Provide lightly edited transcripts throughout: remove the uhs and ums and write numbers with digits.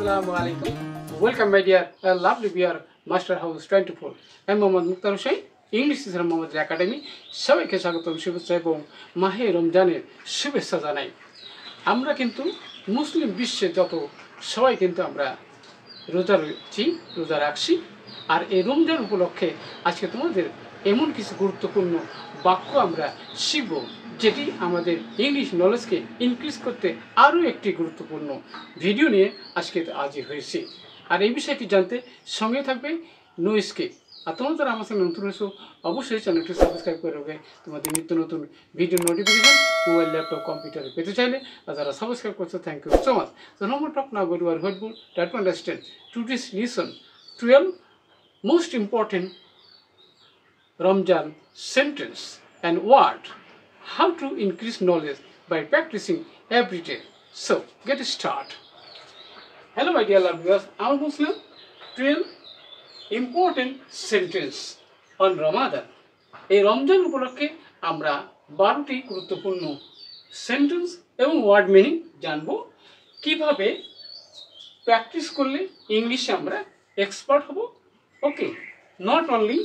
Assalamualaikum. Welcome my dear lovely viewer Master House 24. আমি Mohammad Mukhtar Hossain English teacher Mohammad academy সবাইকে স্বাগতম শুভেচ্ছা এবং মাহে রমজানের শুভেচ্ছা জানাই। আমরা কিন্তু মুসলিম বিশ্বে যত সবাই কিন্তু আমরা রোজা রাখছি আর এই রমজান উপলক্ষে আজকে তোমাদের এমন কিছু গুরুত্বপূর্ণ বাক্য আমরা শিখব যেটি আমাদের ইংলিশ নলেজকে ইনক্রিজ করতে আরও একটি গুরুত্বপূর্ণ ভিডিও নিয়ে আজকে হাজির হয়েছি। আর এই বিষয়টি জানতে সঙ্গে থাকবে নো স্কিপ। আর তোমরা যারা আমার সঙ্গে নতুন হয়েছো অবশ্যই চ্যানেলটি সাবস্ক্রাইব করে রাখবে তোমাদের নিত্য নতুন ভিডিও নোটিফিকেশন মোবাইল ল্যাপটপ কম্পিউটারে পেতে চাইলে। আর যারা সাবস্ক্রাইব করছো thank you so much. So now we talk now about our word book try to understand today's lesson 12 most important Ramjan sentence and word. How to increase knowledge by practicing every day. So get started. Hello my dear viewers, I'm Muslim. 12 important sentence on Ramadan. এই রমজান উপলক্ষে আমরা 12টি গুরুত্বপূর্ণ sentence এবং word meaning জানব। কিভাবে practice করলে ইংলিশে আমরা এক্সপার্ট হব। Okay, not only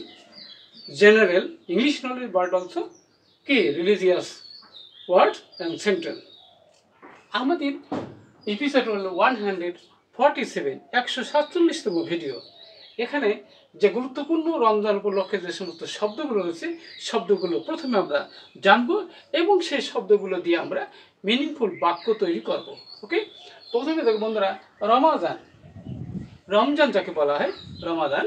general English knowledge but also religious word and sentence. আমাদের এপিসোড হলো 147 147তম ভিডিও। এখানে যে গুরুত্বপূর্ণ রমজান উপলক্ষে যে সমস্ত শব্দগুলো রয়েছে শব্দগুলো প্রথমে আমরা জানবো এবং সেই শব্দগুলো দিয়ে আমরা মিনিংফুল বাক্য তৈরি করব। ওকে, প্রথমে দেখো বন্ধুরা, রমজান যাকে বলা হয় রমাদান,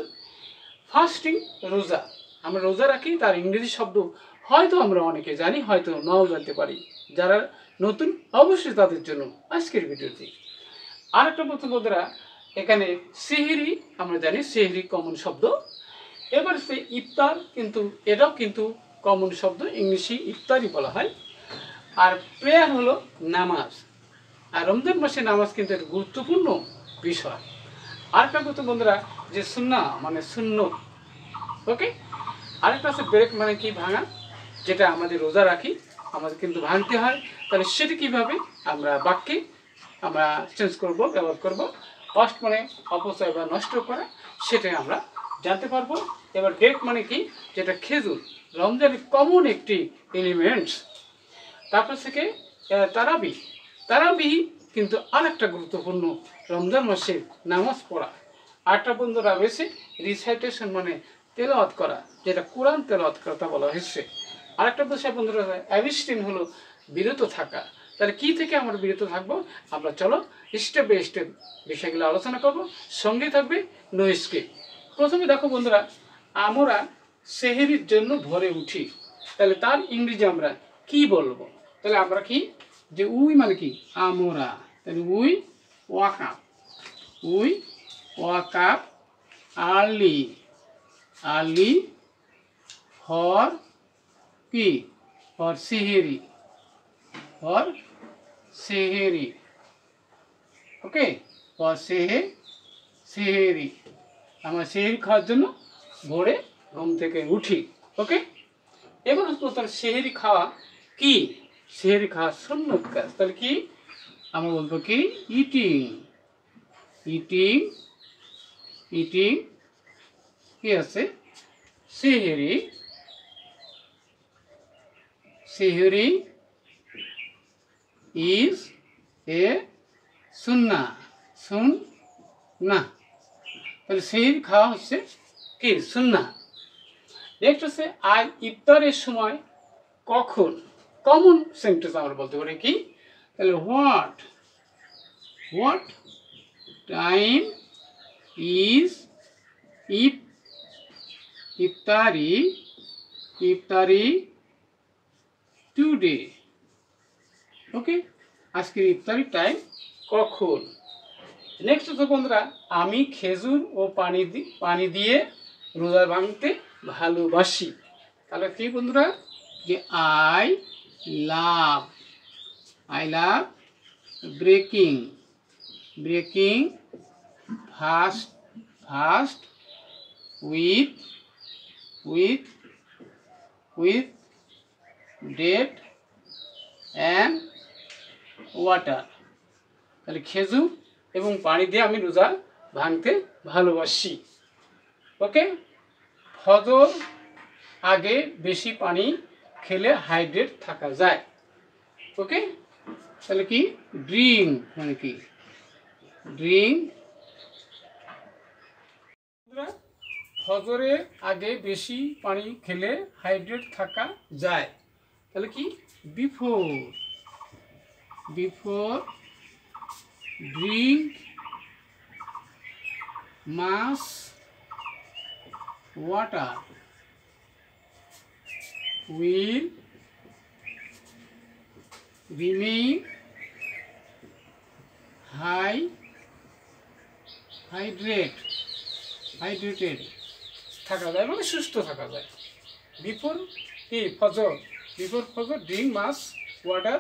ফাস্টিং রোজা। আমরা রোজা রাখি, তার ইংরেজি শব্দ হয়তো আমরা অনেকে জানি, হয়তো নাও জানতে পারি। যারা নতুন অবশ্যই তাদের জন্য আজকের ভিডিওটি। আর একটা প্রথম বন্ধুরা, এখানে সেহরি আমরা জানি, সেহরি কমন শব্দ। এবার সে ইফতার, কিন্তু এটাও কিন্তু কমন শব্দ, ইংলিশে ইফতারই বলা হয়। আর প্রেয়ার হলো নামাজ। আর রমজান মাসে নামাজ কিন্তু একটা গুরুত্বপূর্ণ বিষয়। আরেকটা প্রথম বন্ধুরা যে সুন্নাহ মানে সুন্নত। ওকে, আরেকটা আছে ব্রেক মানে কি ভাঙা, যেটা আমাদের রোজা রাখি আমাদের কিন্তু ভাঙতে হয়। তাহলে সেটা কীভাবে আমরা বাক্যে আমরা চেঞ্জ করব, ব্যবহার করব। ফার্স্ট মানে অপচয় বা নষ্ট করা, সেটাই আমরা জানতে পারবো। এবার ডেট মানে কি, যেটা খেজুর, রমজানের কমন একটি এলিমেন্টস। তারপর থেকে তারাবি কিন্তু আর একটা গুরুত্বপূর্ণ রমজান মাসে নামাজ পড়া। আরেকটা বন্ধুরা রয়েছে রিসাইটেশন মানে তেলাওয়াত করা, যেটা কোরআন তেলাওয়াত কথা বলা হয়েছে। আরেকটা বন্ধুরা অ্যাবিস্টিন হলো বিরত থাকা। তাহলে কি থেকে আমরা বিরত থাকবো, আমরা চলো স্টেপ বাই স্টেপ বিষয়গুলো আলোচনা করব। সঙ্গে থাকবে নো স্কিপ। প্রথমে দেখো বন্ধুরা, আমরা সেহরির জন্য ভোরে উঠি, তাহলে তার ইংরেজি আমরা কি বলবো? তাহলে আমরা কি, যে উই মানে কি আমরা, তাহলে we walk up early for কি, ফর সেহেরি। ওকে, ফর সেহেরি আমরা সেহেরি খাওয়ার জন্য ভোরে ঘুম থেকে উঠি। ওকে, এবার প্রথম সেহেরি খাওয়া কি, সেহেরি খাওয়া সুন্নত কাজ। তাহলে কি আমরা বলবো, কি ইটিং কি আছে, সেহেরি ইজ এ সুন্নাহ। তাহলে সেহরি খাওয়া হচ্ছে কি সুন্নাহ। নেক্সট হচ্ছে আর ইফতারের সময় কখন, কমন সেন্টেন্স আমরা বলতে পারি কি, তাহলে হোয়াট টাইম ইজ ইফতারি টুডে। ওকে, আজকের ইফতারি টাইম কখন। নেক্সট হচ্ছে বন্ধুরা, আমি খেজুর ও পানি দিয়ে রোজা ভাঙতে ভালোবাসি। তাহলে কি বন্ধুরা, যে I love breaking fast with date and water. তাহলে খেজুর এবং পানি দিয়ে আমি রোজা ভাঙতে ভালোবাসি। ওকে, ফজর আগে বেশি পানি খেলে হাইড্রেট থাকা যায়। ওকে, তাহলে কি ড্রিঙ্ক মানে কি ড্রিঙ্ক, ফজরের আগে বেশি পানি খেলে হাইড্রেট থাকা যায়। তাহলে কি before drink mass water will remain hydrated থাকা যায়, মানে সুস্থ থাকা যায়। Before Fajr drink mass water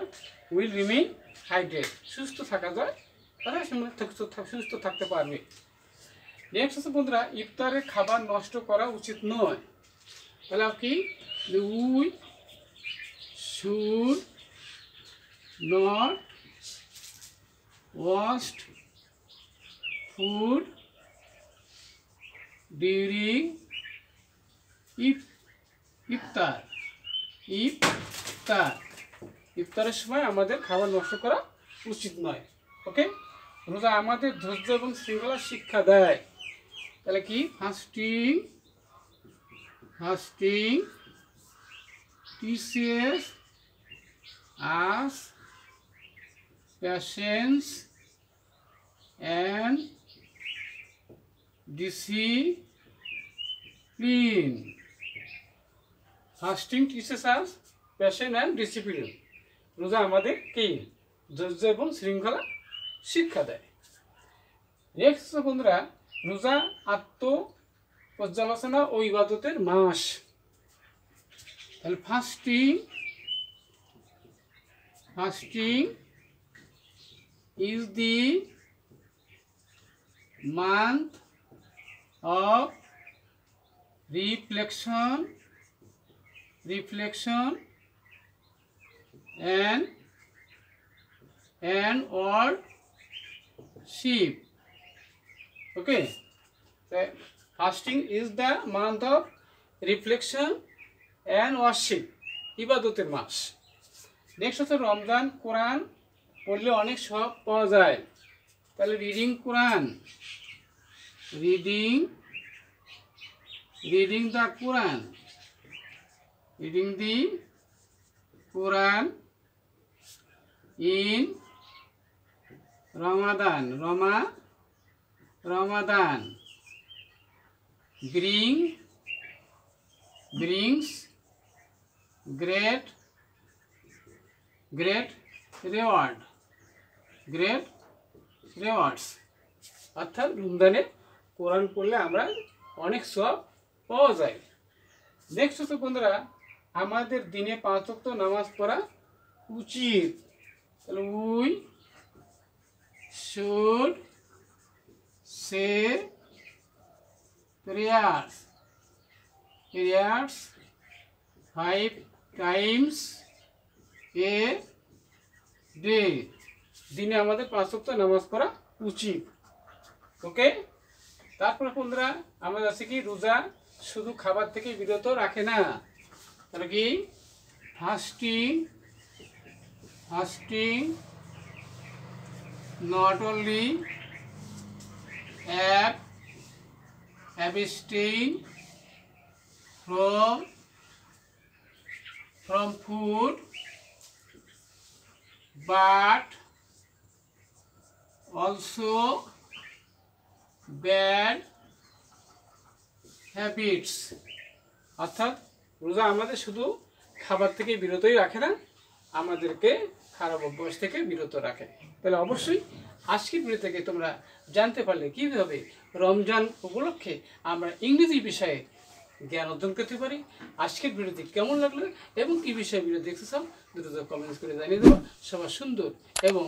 will remain hydrate, সুস্থ থাকা যায়, তারা সুস্থ থাকতে পারবে। নেক্সট আছে বন্ধুরা, ইফতারের খাবার নষ্ট করা উচিত নয়। তাহলে কি we should not waste food during ইফতারের সময় আমাদের খাবার নষ্ট করা উচিত নয়। ওকে, রোজা আমাদের ধৈর্য এবং শৃঙ্খলা শিক্ষা দেয়। তাহলে কি fasting teaches us patience and discipline. Fasting teaches us patience and discipline. রোজা আমাদের কি ধৈর্য এবং শৃঙ্খলা শিক্ষা দেয়। নেক্সট বন্ধুরা, রোজা আত্মপর্যালোচনা ও ইবাদতের মাস। তাহলে fasting is the month of reflection and worship. Okay, so fasting is the month of reflection and worship, ইবাদতের মাস। নেক্সট হচ্ছে রমজান। কোরআন পড়লে অনেক সব পাওয়া যায়। তাহলে reading Quran, reading the Quran, reading the Quran in Ramadan brings great rewards। অর্থাৎ রমজানে কোরআন পড়লে আমরা অনেক সওয়াব পাওয়া যায়। নেক্সট হচ্ছে বন্ধুরা, আমাদের দিনে 5 ওয়াক্ত নামাজ পড়া উচিত। তাহলে we should say prayers 5 times a day। দিনে আমাদের 5 ওয়াক্ত নামাজ পড়া উচিত। ওকে, তারপর বন্ধুরা আমাদের আছে কি রোজা শুধু খাবার থেকে বিরত রাখে না। তাহলে কি fasting not only abstain from food but also bad habits। অর্থাৎ রোজা আমাদের শুধু খাবার থেকে বিরতই রাখে না, আমাদেরকে খারাপ অভ্যাস থেকে বিরত রাখে। তাহলে অবশ্যই আজকের ভিডিও থেকে তোমরা জানতে পারলে কীভাবে রমজান উপলক্ষে আমরা ইংরেজি বিষয়ে জ্ঞান অর্জন করতে পারি। আজকের ভিডিওটি কেমন লাগলো এবং কী বিষয়ে ভিডিও দেখতে চাও দ্রুত কমেন্টস করে জানিয়ে দেবো। সবার সুন্দর এবং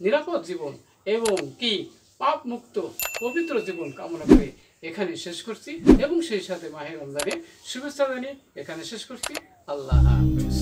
নিরাপদ জীবন এবং কি পাপ মুক্ত পবিত্র জীবন কামনা করে এখানে শেষ করছি এবং সেই সাথে মাহে রমজানের শুভেচ্ছা জানিয়ে এখানে শেষ করছি। আল্লাহ হাফেজ।